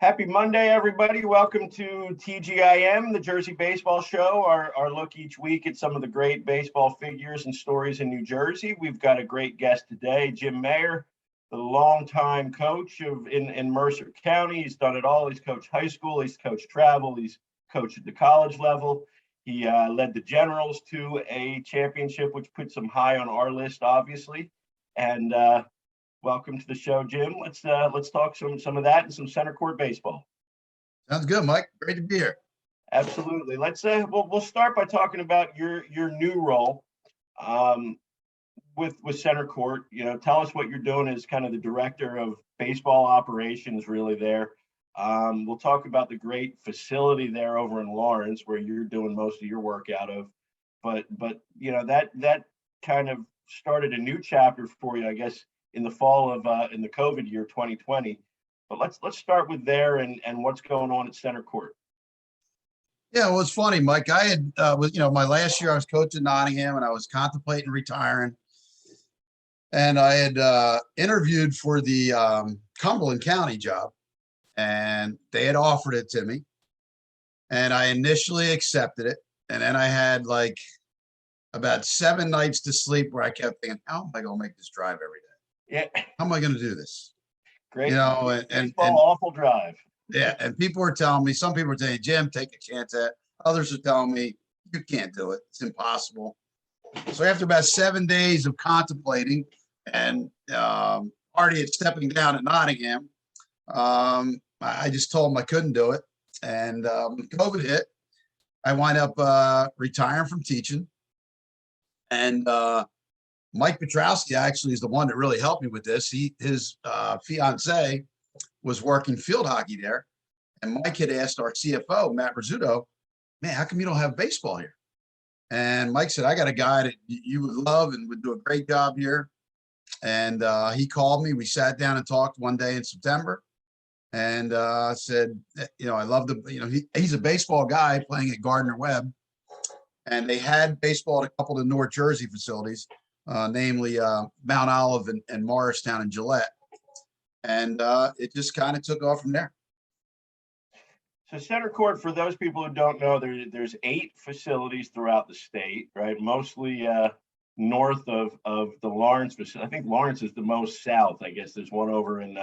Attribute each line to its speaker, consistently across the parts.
Speaker 1: Happy Monday, everybody. Welcome to TGIM, the Jersey Baseball Show, our look each week at some of the great baseball figures and stories in New Jersey. We've got a great guest today, Jim Maher, the longtime coach in Mercer County. He's done it all. He's coached high school, he's coached travel, he's coached at the college level. He led the Generals to a championship, which puts him high on our list, obviously. And welcome to the show, Jim. Let's talk some of that and some Centercourt baseball.
Speaker 2: Sounds good, Mike. Great to be here.
Speaker 1: Absolutely. We'll start by talking about your new role with Centercourt. Tell us what you're doing as kind of the director of baseball operations, really there. We'll talk about the great facility there over in Lawrence, where you're doing most of your work out of. But that kind of started a new chapter for you, I guess, in the fall of in the COVID year 2020. But let's start with there and what's going on at Centercourt.
Speaker 2: Yeah, well, it's funny, Mike. I had my last year I was coaching Nottingham and I was contemplating retiring. And I had interviewed for the Cumberland County job, and they had offered it to me. And I initially accepted it. And then I had like about 7 nights to sleep where I kept thinking, how am I going to make this drive every day?
Speaker 1: Yeah.
Speaker 2: How am I going to do this?
Speaker 1: Great.
Speaker 2: And
Speaker 1: awful drive.
Speaker 2: Yeah. And people were telling me, some people were saying, Jim, take a chance at it. Others are telling me, you can't do it. It's impossible. So after about 7 days of contemplating and already at stepping down at Nottingham, I just told them I couldn't do it. And when COVID hit, I wind up retiring from teaching. And Mike Petrowski actually is the one that really helped me with this. His fiance was working field hockey there. And Mike had asked our CFO, Matt Rizzuto, man, how come you don't have baseball here? And Mike said, I got a guy that you would love and would do a great job here. And he called me. We sat down and talked one day in September. And said, I love he's a baseball guy playing at Gardner Webb. And they had baseball at a couple of North Jersey facilities, namely Mount Olive and Morristown and Gillette. And it just kind of took off from there.
Speaker 1: So Centercourt, for those people who don't know, there's 8 facilities throughout the state, right? Mostly north of the Lawrence facility. I think Lawrence is the most south. I guess there's one over in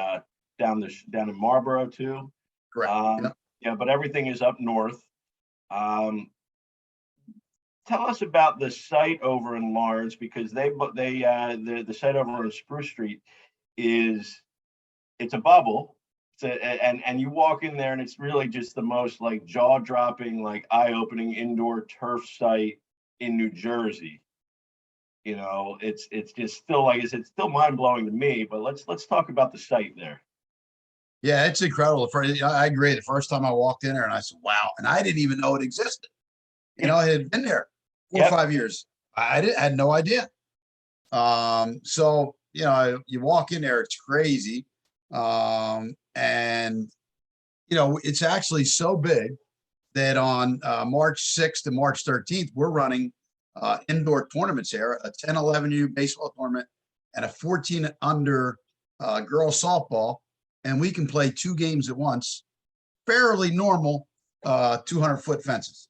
Speaker 1: down in Marlboro too.
Speaker 2: Correct.
Speaker 1: Yeah, but everything is up north. Tell us about the site over in Lawrence, because the site over on Spruce Street it's a bubble. And you walk in there and it's really just the most like jaw-dropping, like eye-opening indoor turf site in New Jersey. It's just still, like I said, it's still mind-blowing to me. But let's talk about the site there.
Speaker 2: Yeah, it's incredible. I agree. The first time I walked in there and I said, wow. And I didn't even know it existed. I had been there 4 or 5 years. I had no idea. So, you walk in there, it's crazy. And, it's actually so big that on March 6th to March 13th, we're running indoor tournaments here, a 10-11U baseball tournament and a 14 under girls softball. And we can play 2 games at once, fairly normal 200-foot fences.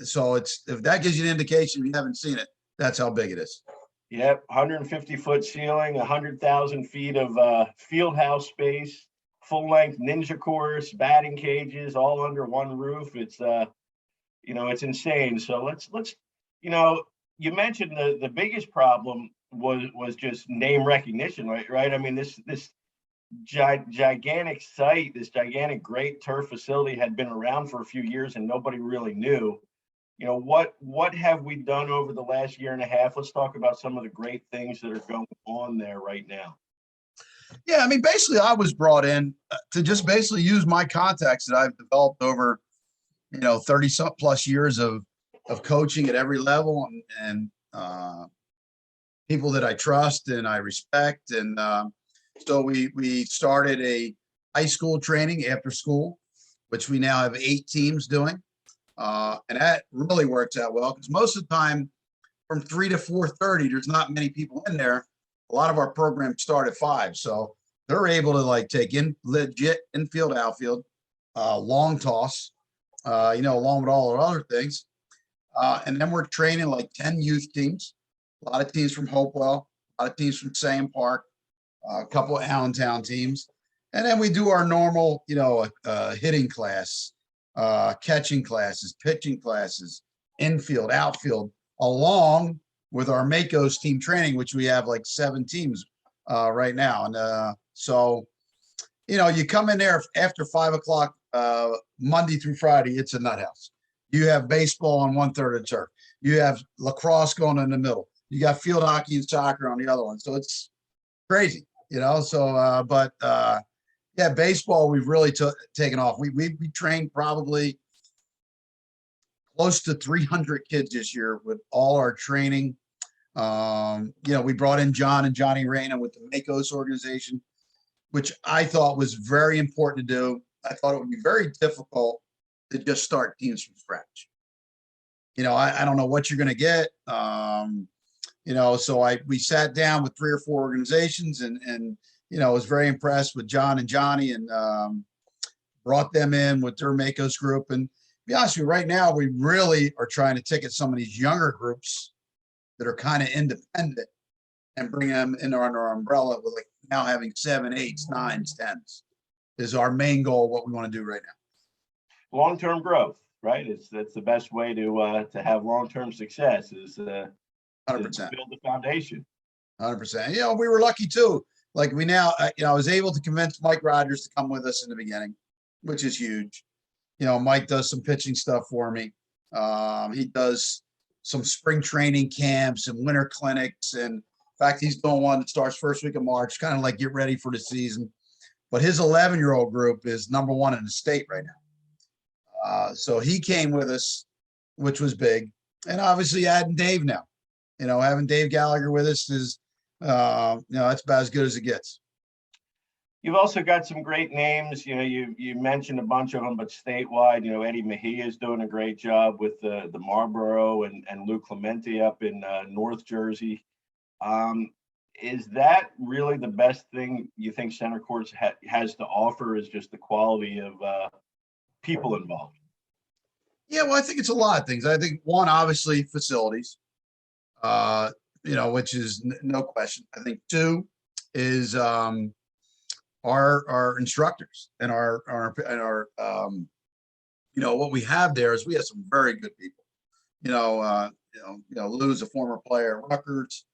Speaker 2: So if that gives you an indication, if you haven't seen it, that's how big it is.
Speaker 1: Yep, 150-foot ceiling, 100,000 feet of field house space, full-length ninja course, batting cages, all under one roof. It's it's insane. So let's you mentioned the biggest problem was just name recognition, right? I mean, this gigantic site, this gigantic great turf facility had been around for a few years and nobody really knew. What have we done over the last year and a half? Let's talk about some of the great things that are going on there right now.
Speaker 2: Yeah, I mean, basically I was brought in to just basically use my contacts that I've developed over 30 plus years of coaching at every level and people that I trust and I respect. And so we started a high school training after school, which we now have 8 teams doing. And that really works out well because most of the time from 3 to 4:30, there's not many people in there. A lot of our programs start at 5. So they're able to like take in legit infield, outfield, long toss, along with all our other things. And then we're training like 10 youth teams, a lot of teams from Hopewell, a lot of teams from Sam Park, a couple of Allentown teams. And then we do our normal, hitting class, catching classes, pitching classes, infield, outfield, along with our Makos team training, which we have like 7 teams right now. And so, you come in there after 5 o'clock, Monday through Friday, it's a nut house. You have baseball on 1/3 of the turf. You have lacrosse going in the middle. You got field hockey and soccer on the other one. So it's crazy, so, yeah, baseball, we've really taken off. We trained probably close to 300 kids this year with all our training. We brought in John and Johnny Reyna with the Makos organization, which I thought was very important to do. I thought it would be very difficult to just start teams from scratch. I don't know what you're going to get. So we sat down with 3 or 4 organizations and was very impressed with John and Johnny and brought them in with their Makos group. And to be honest with you, right now, we really are trying to ticket some of these younger groups that are kind of independent and bring them under our umbrella with like now having 7, 8s, 9s, 10s is our main goal, what we want to do right now.
Speaker 1: Long-term growth, right? That's the best way to have long-term success is 100% build the foundation.
Speaker 2: 100%. We were lucky too. Like we now, I was able to convince Mike Rogers to come with us in the beginning, which is huge. Mike does some pitching stuff for me. He does some spring training camps and winter clinics. And in fact, he's doing one that starts first week of March, kind of like get ready for the season. But his 11-year-old group is #1 in the state right now. So he came with us, which was big. And obviously adding Dave now, having Dave Gallagher with us is, that's about as good as it gets.
Speaker 1: You've also got some great names. You mentioned a bunch of them, but statewide, Eddie Mejia is doing a great job with the Marlboro and Lou Clemente up in North Jersey. Is that really the best thing you think Centercourt has to offer is just the quality of people involved?
Speaker 2: Yeah, well, I think it's a lot of things. I think one, obviously facilities, which is no question. I think 2 is our instructors and our what we have there is we have some very good people. Lou's a former player at Rutgers,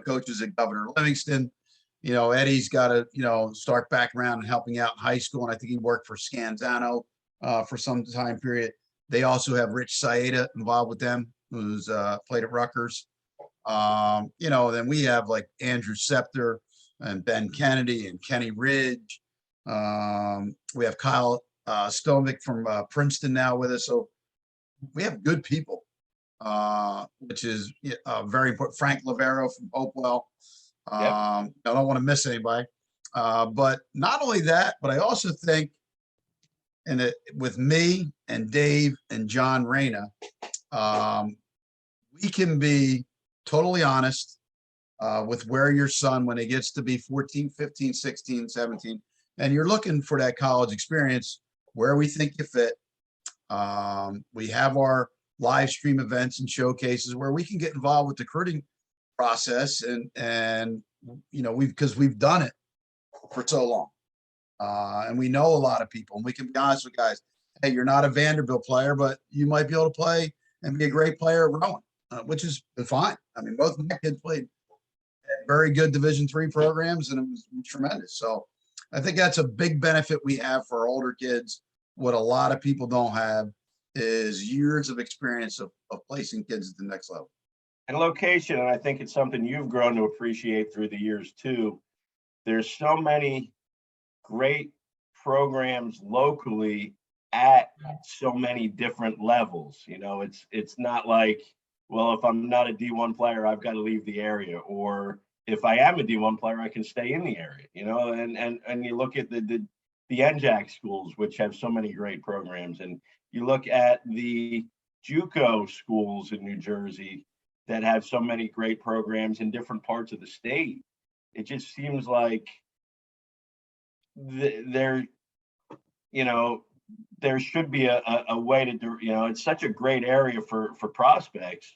Speaker 2: coaches at Governor Livingston. Eddie's got a Stark background in helping out in high school, and I think he worked for Scanzano for some time period. They also have Rich Saeda involved with them, who's played at Rutgers. Then we have like Andrew Scepter and Ben Kennedy and Kenny Ridge. We have Kyle Stomick from Princeton now with us. So we have good people, which is very important. Frank Lavero from Hopewell. Yep. I don't want to miss anybody. But not only that, but I also think, with me and Dave and John Reyna, we can be totally honest with where your son, when he gets to be 14, 15, 16, 17, and you're looking for that college experience, where we think you fit. We have our live stream events and showcases where we can get involved with the recruiting process and because we've done it for so long. And we know a lot of people, and we can be honest with guys. Hey, you're not a Vanderbilt player, but you might be able to play and be a great player at Rowan, which is fine. I mean, both my kids played at very good Division III programs, and it was tremendous. So I think that's a big benefit we have for our older kids. What a lot of people don't have is years of experience of placing kids at the next level.
Speaker 1: And location, and I think it's something you've grown to appreciate through the years too. There's so many great programs locally at so many different levels. It's not like, well, if I'm not a D1 player, I've got to leave the area, or if I am a D1 player, I can stay in the area. And you look at the NJAC schools, which have so many great programs, and you look at the JUCO schools in New Jersey that have so many great programs in different parts of the state. It just seems like there, you know, there should be a way to do, it's such a great area for prospects.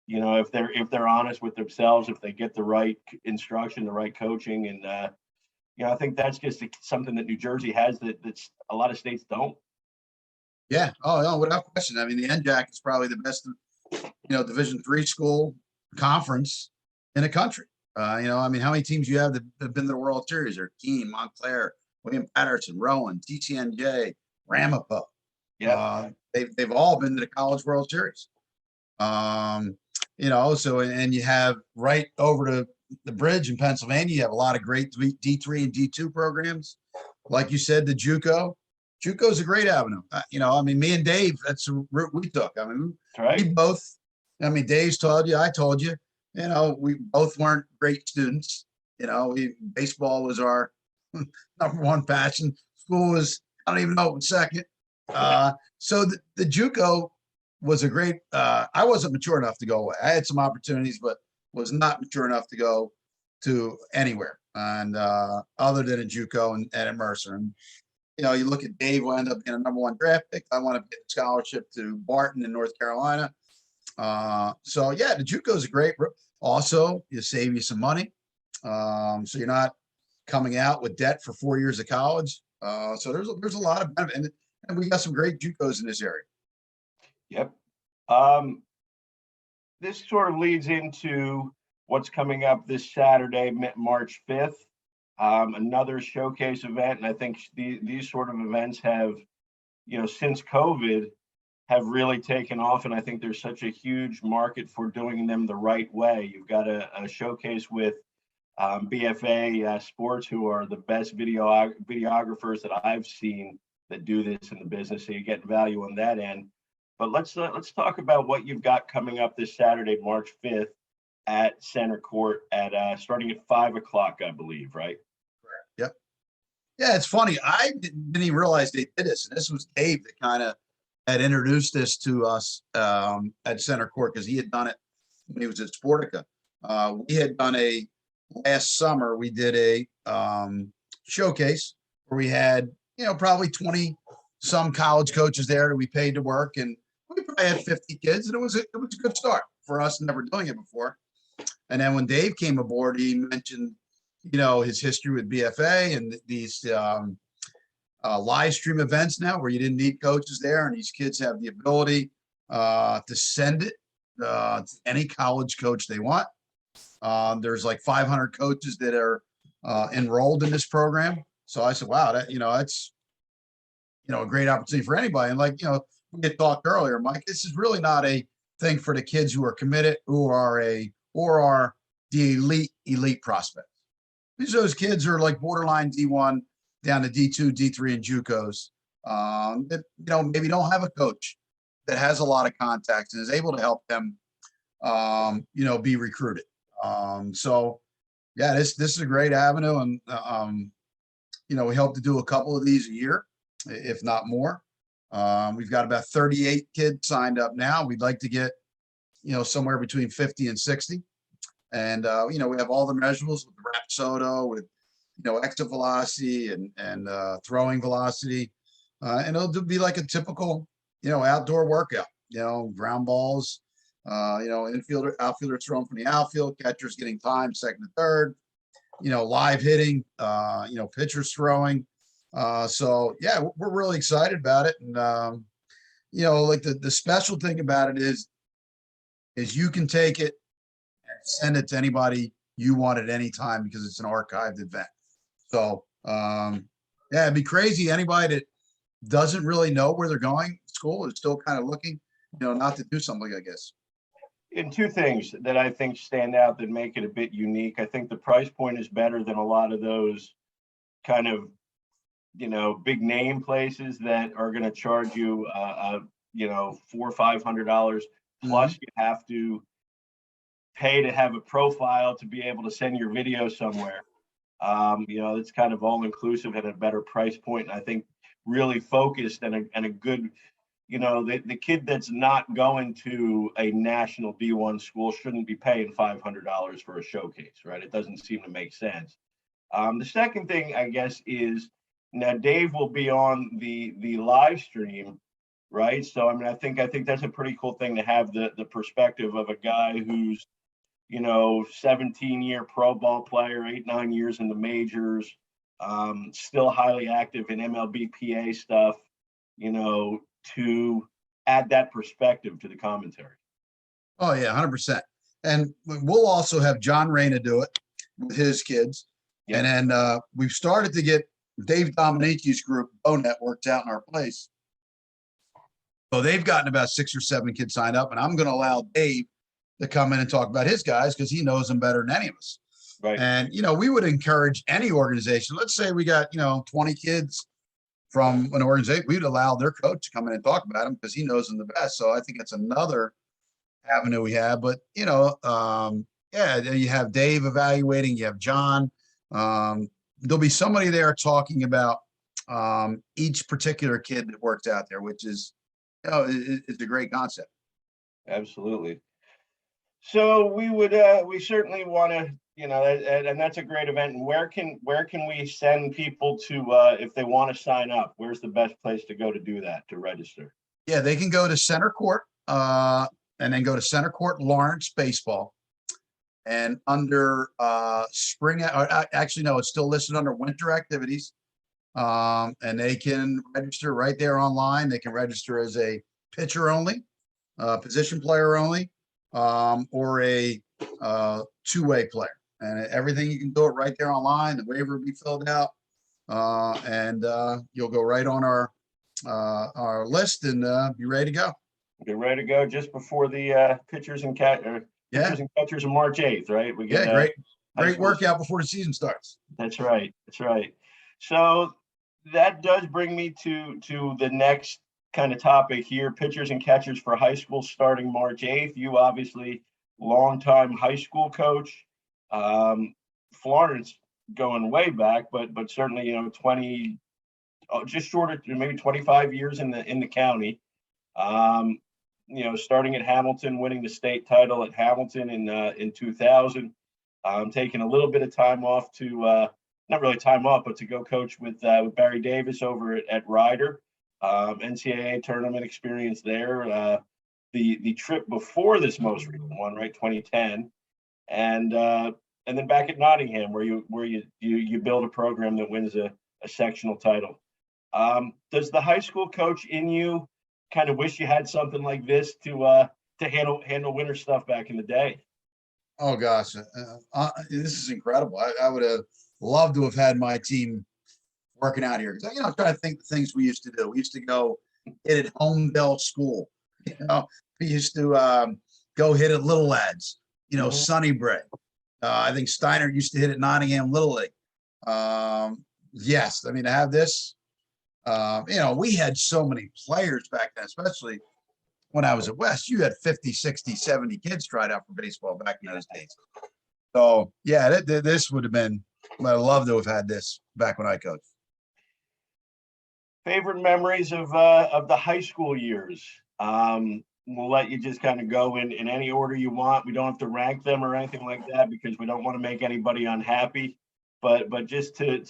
Speaker 1: If they're honest with themselves, if they get the right instruction, the right coaching, and I think that's just something that New Jersey has that's a lot of states don't.
Speaker 2: Yeah. Oh, no, without question. I mean, the NJAC is probably the best, Division III school conference in the country. I mean, how many teams you have that have been to the World Series? Or Keene, Montclair, William Patterson, Rowan, TCNJ, Ramapo.
Speaker 1: Yeah.
Speaker 2: They've all been to the College World Series. So and you have right over to the bridge in Pennsylvania, you have a lot of great D3 and D2 programs. Like you said, the JUCO. JUCO is a great avenue. I mean, me and Dave, that's the route we took. I mean,
Speaker 1: Right.
Speaker 2: we both, Dave's told you, I told you, we both weren't great students. Baseball was our number one passion. School was, I don't even know, second. So the JUCO was a great, I wasn't mature enough to go away. I had some opportunities, but was not mature enough to go to anywhere. And other than a JUCO and at Mercer. And, you look at Dave, will end up being a number one draft pick. I want to get a scholarship to Barton in North Carolina. So yeah, the JUCO is a great. Also, you save you some money. So you're not coming out with debt for 4 years of college. So there's a lot of benefit, and we got some great JUCOs in this area.
Speaker 1: Yep. This sort of leads into what's coming up this Saturday, March 5th. Another showcase event, and I think these sort of events have, since COVID, have really taken off, and I think there's such a huge market for doing them the right way. You've got a showcase with BFA Sports, who are the best videographers that I've seen that do this in the business, so you get value on that end. But let's talk about what you've got coming up this Saturday, March 5th, at Centercourt at starting at 5:00, I believe, right?
Speaker 2: Yep. Yeah, it's funny. I didn't even realize they did this. And this was Dave that kind of had introduced this to us at Centercourt, because he had done it when he was at Sportica. We had done last summer, we did a showcase where we had, probably 20 some college coaches there that we paid to work. And we probably had 50 kids, and it was a good start for us, never doing it before. And then when Dave came aboard, he mentioned, his history with BFA and these live stream events now where you didn't need coaches there, and these kids have the ability to send it to any college coach they want. There's like 500 coaches that are enrolled in this program. So I said, wow, that's a great opportunity for anybody. And we had talked earlier, Mike, this is really not a thing for the kids who are committed, who are the elite prospects. These those kids are like borderline D1 down to D2, D3, and JUCOs that maybe don't have a coach that has a lot of contacts and is able to help them be recruited. So yeah, this is a great avenue, and we hope to do a couple of these a year, if not more. We've got about 38 kids signed up now. We'd like to get somewhere between 50 and 60. And we have all the measurables with the Rapsodo, with exit velocity and throwing velocity, and it'll be like a typical outdoor workout. Ground balls, outfielders throwing from the outfield, catchers getting time, second and third. Live hitting, pitchers throwing. So yeah, we're really excited about it, and like the special thing about it is you can take it and send it to anybody you want at any time, because it's an archived event. So yeah, it'd be crazy. Anybody that doesn't really know where they're going to school is still kind of looking, not to do something, I guess.
Speaker 1: And two things that I think stand out that make it a bit unique. I think the price point is better than a lot of those kind of, big name places that are going to charge you, $400 or $500 plus. You have to pay to have a profile to be able to send your video somewhere. It's kind of all inclusive at a better price point. And I think really focused and a good, the kid that's not going to a national D1 school shouldn't be paying $500 for a showcase, right? It doesn't seem to make sense. The second thing, I guess, is Now Dave will be on the live stream, right? So I mean, I think that's a pretty cool thing to have the perspective of a guy who's, 17-year pro ball player, 8-9 years in the majors, still highly active in MLBPA stuff, to add that perspective to the commentary.
Speaker 2: Oh yeah, 100%. And we'll also have John Reyna do it with his kids. Yep. And then we've started to get Dave Dominici's group, Bo Networked, out in our place. So they've gotten about 6 or 7 kids signed up, and I'm going to allow Dave to come in and talk about his guys because he knows them better than any of us.
Speaker 1: Right.
Speaker 2: And, we would encourage any organization. Let's say we got, 20 kids from an organization. We'd allow their coach to come in and talk about them because he knows them the best. So I think that's another avenue we have. But, you have Dave evaluating, you have John. There'll be somebody there talking about each particular kid that works out there, which is, it's a great concept.
Speaker 1: Absolutely. So we certainly want to, and that's a great event. And where can we send people to if they want to sign up? Where's the best place to go to do that, to register?
Speaker 2: Yeah, they can go to Centercourt and then go to Centercourt Lawrence Baseball. And under spring, actually, no, it's still listed under winter activities. And they can register right there online. They can register as a pitcher only, position player only, or a two-way player. And everything, you can do it right there online. The waiver will be filled out, and you'll go right on our list and be ready to go.
Speaker 1: Get ready to go just before the pitchers and catchers on March 8th, right? We get
Speaker 2: great workout before the season starts.
Speaker 1: That's right. So that does bring me to the next kind of topic here: pitchers and catchers for high school starting March 8th. You obviously longtime high school coach. Florence going way back, but certainly 20, just short of maybe 25 years in the county. Starting at Hamilton, winning the state title at Hamilton in 2000. Taking a little bit of time off to not really time off, but to go coach with Barry Davis over at Ryder. NCAA tournament experience there. The trip before this most recent one, right, 2010, and then back at Nottingham, where you build a program that wins a sectional title. Does the high school coach in you kind of wish you had something like this to handle winter stuff back in the day?
Speaker 2: Oh gosh, this is incredible. I would have loved to have had my team working out here. I'm trying to think the things we used to do. We used to go hit at Homedale School. We used to go hit at Little Lads. Sunnybrook. I think Steiner used to hit at Nottingham Little League. Yes, I mean, to have this, we had so many players back then, especially when I was at West. You had 50, 60, 70 kids tried out for baseball back in those days. So, yeah, this would have been, I'd love to have had this back when I coached.
Speaker 1: Favorite memories of the high school years? We'll let you just kind of go in any order you want. We don't have to rank them or anything like that because we don't want to make anybody unhappy. But just to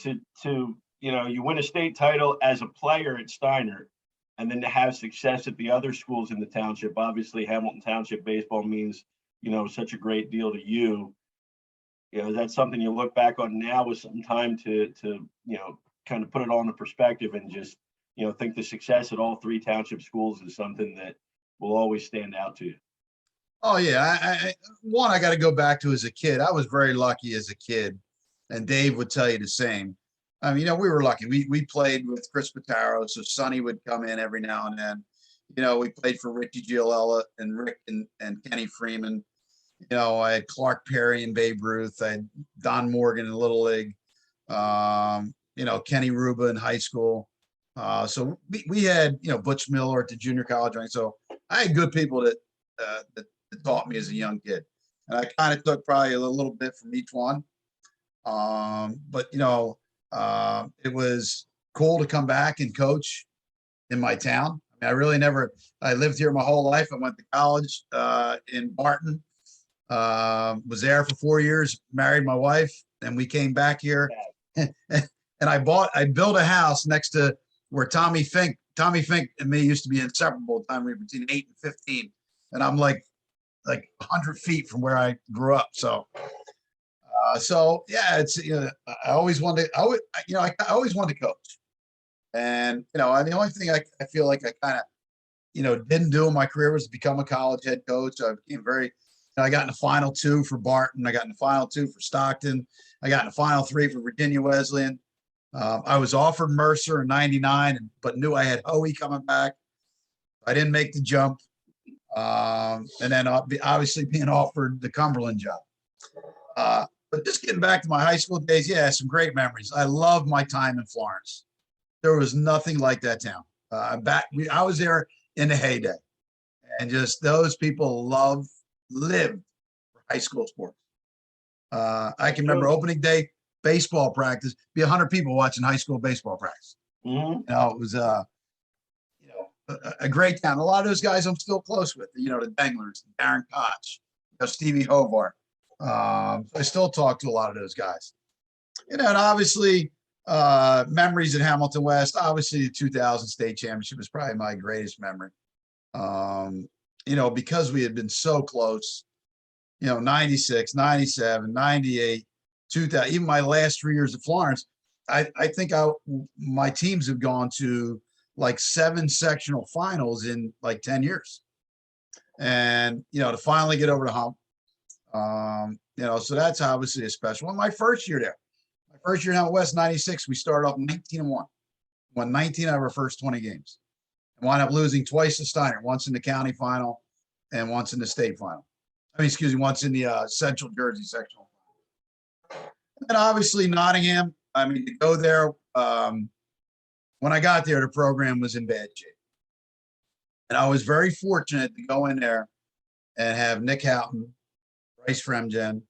Speaker 1: you win a state title as a player at Steiner, and then to have success at the other schools in the township. Obviously, Hamilton Township baseball means such a great deal to you. Is that something you look back on now with some time to kind of put it all into perspective and just think the success at all 3 township schools is something that will always stand out to you?
Speaker 2: Oh yeah, I got to go back to as a kid. I was very lucky as a kid, and Dave would tell you the same. I mean, we were lucky. We played with Chris Pitaro, so Sonny would come in every now and then. We played for Ricky Giolella and Rick and Kenny Freeman. I had Clark Perry and Babe Ruth. I had Don Morgan in Little League. Kenny Ruba in high school. So we had, Butch Miller at the junior college rank. So I had good people that taught me as a young kid. And I kind of took probably a little bit from each one. But it was cool to come back and coach in my town. I mean, I lived here my whole life. I went to college in Barton, was there for 4 years, married my wife, and we came back here. and I built a house next to where Tommy Fink and me used to be inseparable time between 8 and 15. And I'm like 100 feet from where I grew up. So yeah, it's, I always wanted to coach. And, the only thing I feel like I kind of, didn't do in my career was become a college head coach. I became I got in the final 2 for Barton. I got in the final 2 for Stockton. I got in the final 3 for Virginia Wesleyan. I was offered Mercer in '99, but knew I had Hoey coming back. I didn't make the jump. And then obviously being offered the Cumberland job. But just getting back to my high school days, yeah, some great memories. I love my time in Florence. There was nothing like that town. I was there in the heyday, and just those people lived for high school sports. I can remember opening day baseball practice, be 100 people watching high school baseball practice.
Speaker 1: Mm-hmm.
Speaker 2: It was a great town. A lot of those guys I'm still close with. The Denglers, Darren Koch, Stevie Hobart. So I still talk to a lot of those guys. And obviously memories at Hamilton West. Obviously the 2000 state championship was probably my greatest memory. Because we had been so close. 96, 97, 98, 2000, even my last 3 years at Florence, I think my teams have gone to like 7 sectional finals in like 10 years. And, to finally get over the hump, so that's obviously a special one. My first year out West 96, we started off 19-1, won 19 out of our first 20 games, and wound up losing twice to Steiner, once in the county final and once in the state final. Once in the Central Jersey sectional. And then obviously Nottingham. To go there, when I got there, the program was in bad shape. And I was very fortunate to go in there and have Nick Houghton, Bryce Fremgen,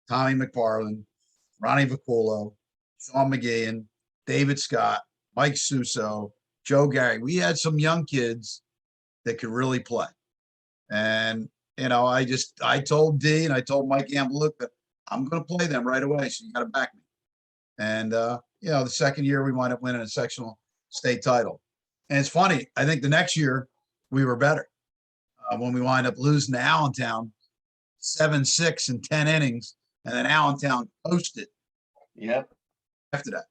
Speaker 2: Tommy McFarland, Ronnie Vacuolo, Sean McGeehan, David Scott, Mike Suso, Joe Gary. We had some young kids that could really play. And I told D and I told Mike Gamble, look, that I'm going to play them right away. So you got to back me. And, the second year we wound up winning a sectional state title. And it's funny. I think the next year we were better when we wind up losing to Allentown 7-6 in 10 innings. And then Allentown posted.
Speaker 1: Yep.
Speaker 2: After that.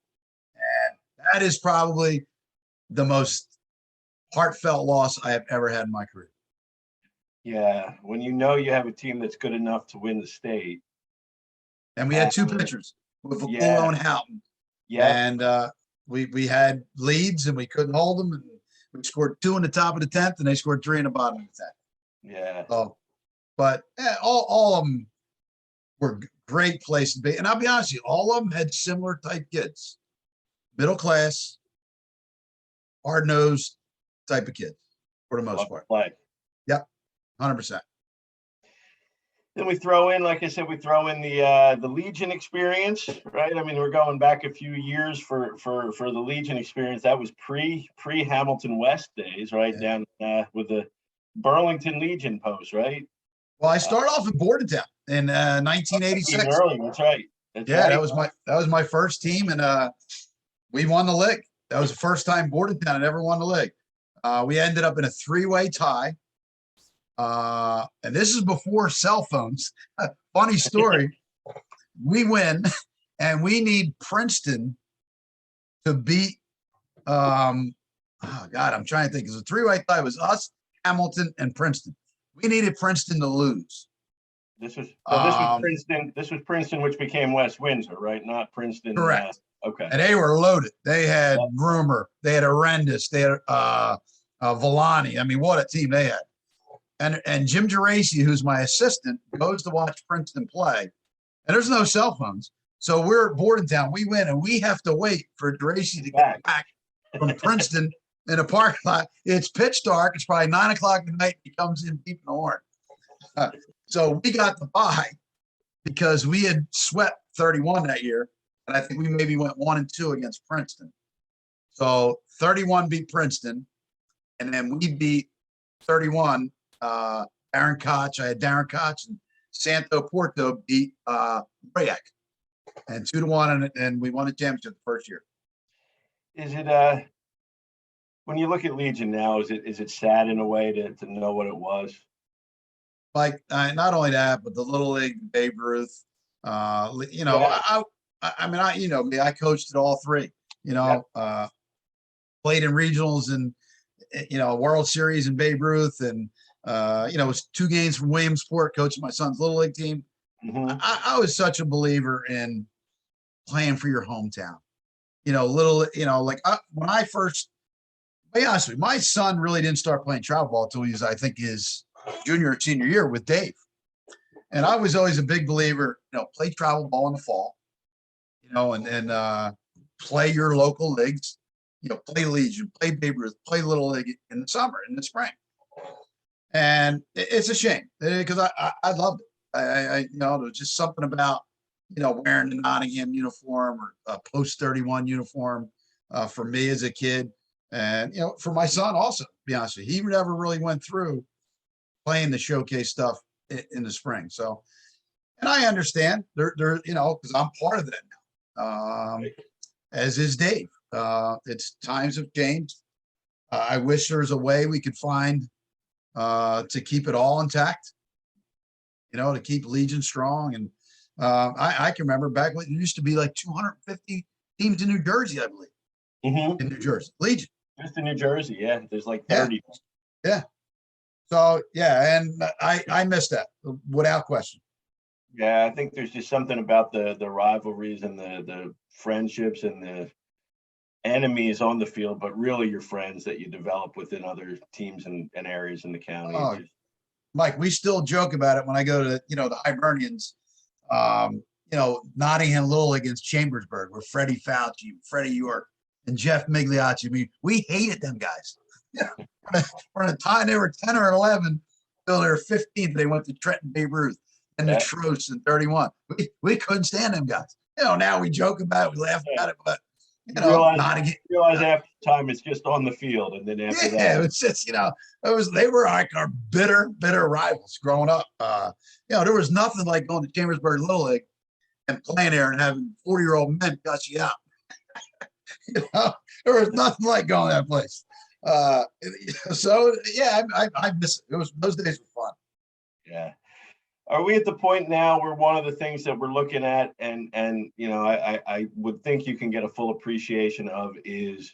Speaker 2: And that is probably the most heartfelt loss I have ever had in my career.
Speaker 1: Yeah, when you have a team that's good enough to win the state.
Speaker 2: And we had 2 pitchers with Vacuolo and Houghton.
Speaker 1: Yeah.
Speaker 2: And we had leads and we couldn't hold them. And we scored 2 in the top of the 10th and they scored 3 in the bottom of the 10th.
Speaker 1: Yeah.
Speaker 2: So, but all of them were great places to be. And I'll be honest with you, all of them had similar type kids. Middle class, hard-nosed type of kids for the most part.
Speaker 1: Play.
Speaker 2: Yep. 100%.
Speaker 1: Then we throw in, like I said, the Legion experience, right? We're going back a few years for the Legion experience. That was pre Hamilton West days, right? Yeah. Down with the Burlington Legion post, right?
Speaker 2: Well, I started off in Bordentown in 1986.
Speaker 1: Early, that's right.
Speaker 2: That was my first team, and we won the league. That was the first time Bordentown had ever won the league. We ended up in a 3-way tie. And this is before cell phones. Funny story. We win and we need Princeton to beat I'm trying to think. It was a 3-way tie. It was us, Hamilton, and Princeton. We needed Princeton to lose.
Speaker 1: This was Princeton. This was Princeton, which became West Windsor, right? Not Princeton.
Speaker 2: Correct.
Speaker 1: Okay.
Speaker 2: And they were loaded. They had Rumor. They had Arendis. They had Villani. What a team they had. And Jim Geraci, who's my assistant, goes to watch Princeton play. And there's no cell phones. So we're at Bordentown. We win, and we have to wait for Geraci to get back from Princeton in a parking lot. It's pitch dark. It's probably 9 o'clock at night. He comes in beeping the horn. So we got the bye because we had swept 31 that year. And I think we maybe went 1-2 against Princeton. So 31 beat Princeton. And then we beat 31. Darren Koch. I had Darren Koch, and Santo Porto beat Rayak. And 2-1, and we won the championship the first year.
Speaker 1: is it when you look at Legion now, is it sad in a way to know what it was?
Speaker 2: Like not only that, but the little league Babe Ruth. You know,
Speaker 1: Yeah.
Speaker 2: I mean, you know me, I coached at all three. You know, played in regionals and World Series and Babe Ruth, and it was 2 games from Williamsport, coaching my son's little league team.
Speaker 1: Mm-hmm.
Speaker 2: I was such a believer in playing for your hometown. When I first, to be honest with you, my son really didn't start playing travel ball until he was, I think, his junior or senior year with Dave. And I was always a big believer, play travel ball in the fall, and play your local leagues, play Legion, play Babe Ruth, play Little League in the summer, in the spring. And it's a shame because I loved it. There was just something about, wearing the Nottingham uniform or a post 31 uniform for me as a kid. And, for my son also, to be honest with you, he never really went through playing the showcase stuff in the spring. So, and I understand because I'm part of that now, as is Dave. It's times have changed. I wish there was a way we could find to keep it all intact, to keep Legion strong. And I can remember back when it used to be like 250 teams in New Jersey, I believe.
Speaker 1: Mm-hmm.
Speaker 2: In New Jersey, Legion.
Speaker 1: Just in New Jersey, yeah. There's like 30.
Speaker 2: Yeah. So yeah, and I miss that without question.
Speaker 1: Yeah, I think there's just something about the rivalries and the friendships and the enemies on the field, but really your friends that you develop within other teams and areas in the county.
Speaker 2: Oh, Mike, we still joke about it when I go to the Hibernians, Nottingham Little against Chambersburg, where Freddie Fauci, Freddie York, and Jeff Migliacci. I mean, we hated them guys. For a time they were 10 or 11 till they were 15. They went to Trenton, Babe Ruth, and the Trost in 31. We couldn't stand them guys. Now we joke about it, we laugh about it, but
Speaker 1: realize after time it's just on the field, and then after that,
Speaker 2: it's just they were like our bitter rivals growing up. There was nothing like going to Chambersburg Little League and playing there and having 40-year-old men cuss you out. There was nothing like going to that place. So yeah, I miss it. Those days were fun.
Speaker 1: Yeah. Are we at the point now where one of the things that we're looking at, and I would think you can get a full appreciation of is,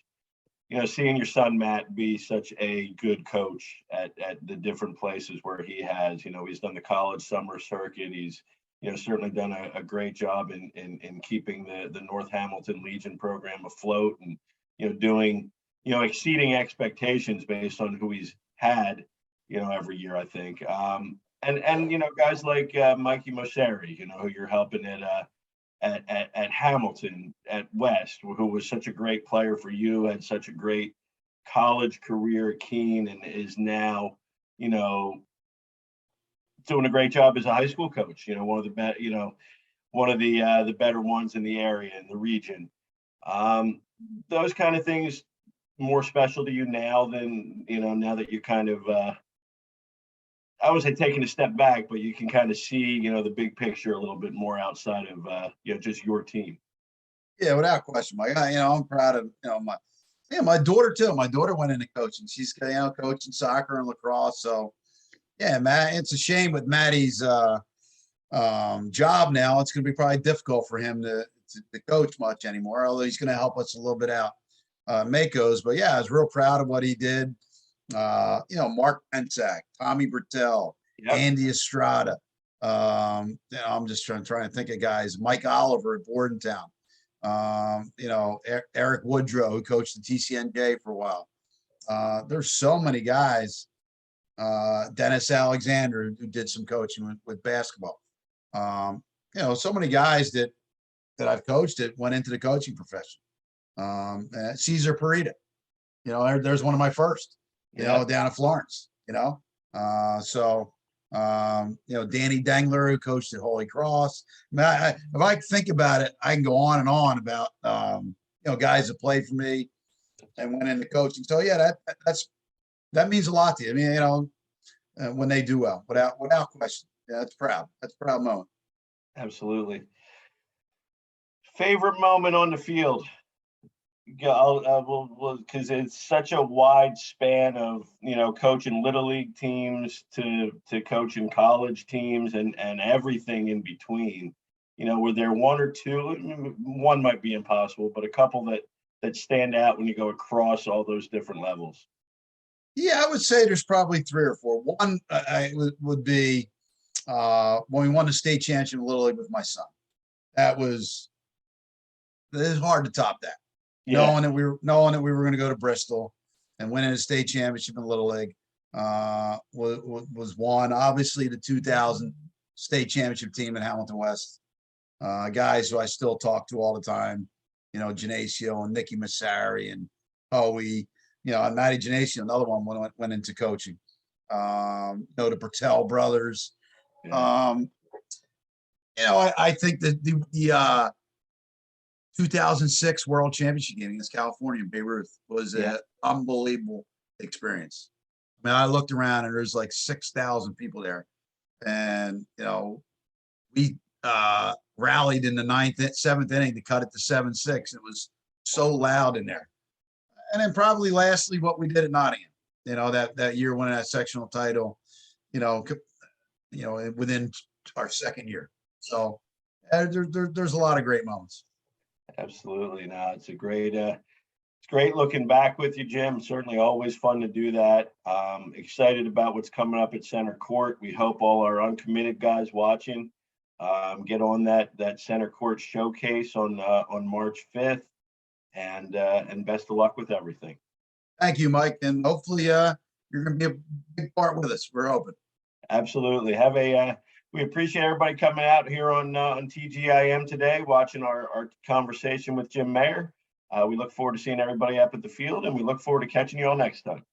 Speaker 1: seeing your son Matt be such a good coach at the different places where he has, he's done the college summer circuit. He's, certainly done a great job in keeping the North Hamilton Legion program afloat, and, doing, exceeding expectations based on who he's had, every year, I think. And guys like Mikey Mosseri, who you're helping at Hamilton, at West, who was such a great player for you, had such a great college career at Keene, and is now, doing a great job as a high school coach. One of the best, one of the better ones in the area, in the region. Those kind of things more special to you now than, now that you kind of I would say taking a step back, but you can kind of see, the big picture a little bit more outside of, just your team.
Speaker 2: Yeah, without question, Mike. I'm proud of my daughter too. My daughter went into coaching. She's coaching soccer and lacrosse. So yeah, Matt. It's a shame with Maddie's job now. It's going to be probably difficult for him to coach much anymore. Although he's going to help us a little bit out, Mako's. But yeah, I was real proud of what he did. Mark Pensack, Tommy Bertel, Andy Estrada. I'm just trying to think of guys. Mike Oliver at Bordentown. Eric Woodrow, who coached the TCNJ for a while. There's so many guys. Dennis Alexander, who did some coaching with basketball. So many guys that I've coached that went into the coaching profession. Cesar Parita, there's one of my first. Down at Florence, Danny Dengler, who coached at Holy Cross. If I think about it, I can go on and on about, guys that played for me and went into coaching. So yeah, that means a lot to you. I mean, when they do well, without question. Yeah, that's proud. That's a proud moment.
Speaker 1: Absolutely. Favorite moment on the field? Because it's such a wide span of, coaching little league teams to coaching college teams and everything in between. Were there one or two? One might be impossible, but a couple that stand out when you go across all those different levels.
Speaker 2: Yeah, I would say there's probably 3 or 4. One would be when we won the state championship in Little League with my son. It's hard to top that.
Speaker 1: Yeah.
Speaker 2: Knowing that we were going to go to Bristol and winning a state championship in Little League was one. Obviously, the 2000 state championship team in Hamilton West, guys who I still talk to all the time, Genesio and Nicky Massari and Howie. Matty Genesio, another one went into coaching. The Bertel brothers.
Speaker 1: Yeah.
Speaker 2: I think that the 2006 World Championship game against California in Babe Ruth was an unbelievable experience. I mean, I looked around and there's like 6,000 people there, and we rallied in the 7th inning to cut it to 7-6. It was so loud in there. And then probably lastly, what we did at Nottingham, that year winning that sectional title, within our second year. So there's a lot of great moments.
Speaker 1: Absolutely. No, it's great looking back with you, Jim. Certainly always fun to do that. Excited about what's coming up at Centercourt. We hope all our uncommitted guys watching get on that Centercourt showcase on March 5th. And best of luck with everything.
Speaker 2: Thank you, Mike. And hopefully you're going to be a big part with us. We're open.
Speaker 1: Absolutely. We appreciate everybody coming out here on TGIM today, watching our conversation with Jim Maher. We look forward to seeing everybody up at the field, and we look forward to catching you all next time.